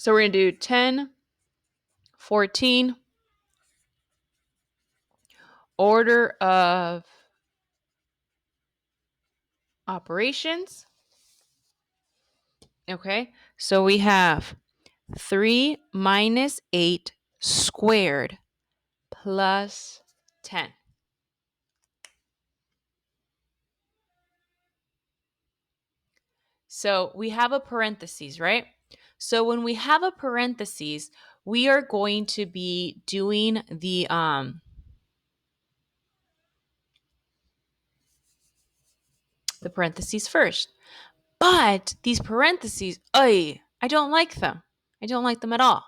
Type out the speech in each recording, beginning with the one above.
So we're going to do 10, 14, order of operations. Okay, so we have 3 minus 8 squared plus 10. So we have a parentheses, right? So when we have a parentheses, we are going to be doing the parentheses first. But these parentheses, I don't like them. I don't like them at all.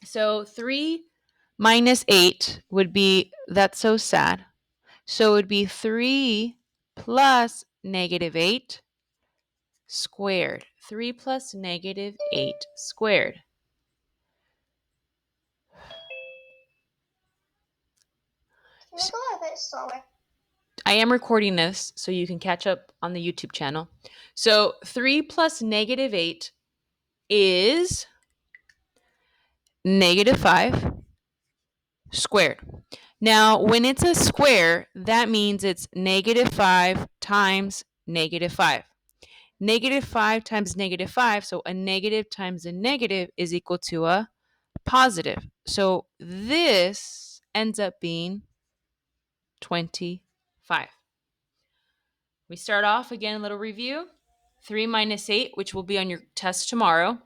So 3 minus 8 would be, that's so sad. So it would be 3 plus negative 8 squared. 3 plus negative 8 squared. Can you go a bit slower? I am recording this so you can catch up on the YouTube channel. So 3 plus negative 8 is negative 5 squared. Now, when it's a square, that means it's negative 5 times negative 5. Negative 5 times negative 5, so a negative times a negative is equal to a positive. So this ends up being 25. We start off again, a little review. 3 minus 8, which will be on your test tomorrow.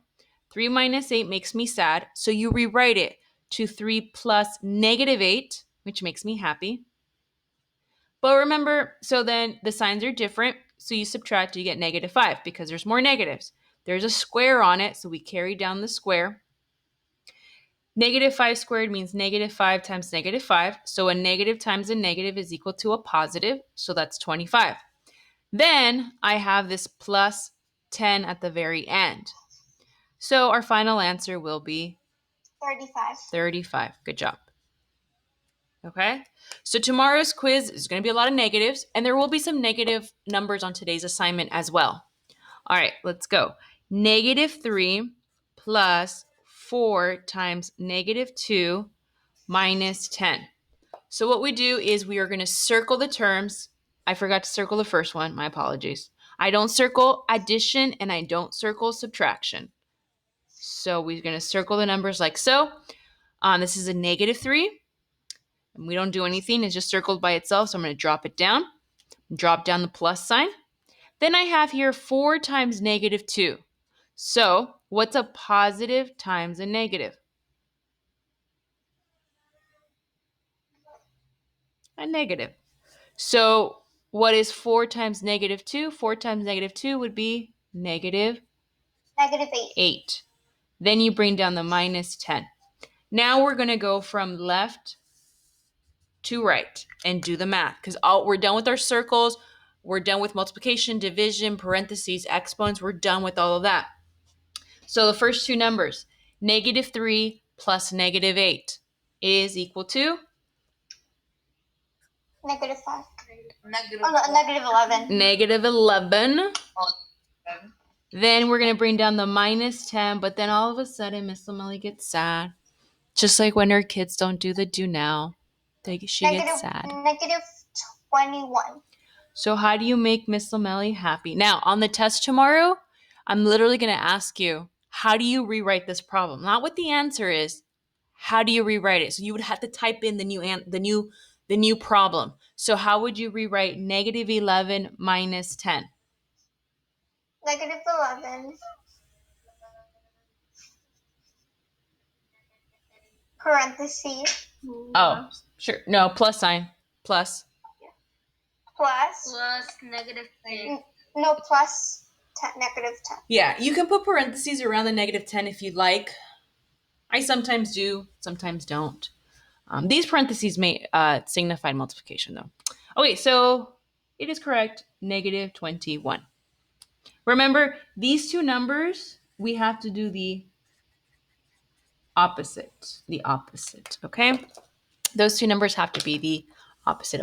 3 minus 8 makes me sad, so you rewrite it to 3 plus negative 8, which makes me happy. But remember, so then the signs are different, so you subtract, you get negative 5 because there's more negatives. There's a square on it, so we carry down the square. Negative 5 squared means negative 5 times negative 5, so a negative times a negative is equal to a positive, so that's 25. Then I have this plus 10 at the very end. So our final answer will be 35. 35. Good job. Okay? So tomorrow's quiz is going to be a lot of negatives, and there will be some negative numbers on today's assignment as well. All right, let's go. Negative 3 plus 4 times negative 2 minus 10. So what we do is we are going to circle the terms. I forgot to circle the first one. My apologies. I don't circle addition and I don't circle subtraction. So we're going to circle the numbers like so. This is a negative 3. And we don't do anything. It's just circled by itself. So I'm going to drop it down. Drop down the plus sign. Then I have here 4 times negative 2. So what's a positive times a negative? A negative. So what is 4 times negative 2? 4 times negative 2 would be negative Negative 8. 8. Then you bring down the minus 10. Now we're going to go from left to right and do the math because we're done with our circles. We're done with multiplication, division, parentheses, exponents. We're done with all of that. So the first two numbers, negative 3 plus negative 8 is equal to? Negative 5. Negative 11. Negative 11. Then we're going to bring down the minus 10, but then all of a sudden, Miss Emily gets sad. Just like when her kids don't do the do now. She gets sad. Negative 21. So how do you make Miss Emily happy? Now, on the test tomorrow, I'm literally going to ask you, how do you rewrite this problem? Not what the answer is. How do you rewrite it? So you would have to type in the new problem. So how would you rewrite negative 11 minus 10? Negative 11. Parentheses. Oh, sure. No, plus sign. Plus. Plus negative 10. No, plus 10, negative 10. Yeah, you can put parentheses around the negative 10 if you'd like. I sometimes do, sometimes don't. These parentheses may signify multiplication, though. Okay, so it is correct, negative 21. Remember, these two numbers, we have to do the opposite, okay? Those two numbers have to be the opposite of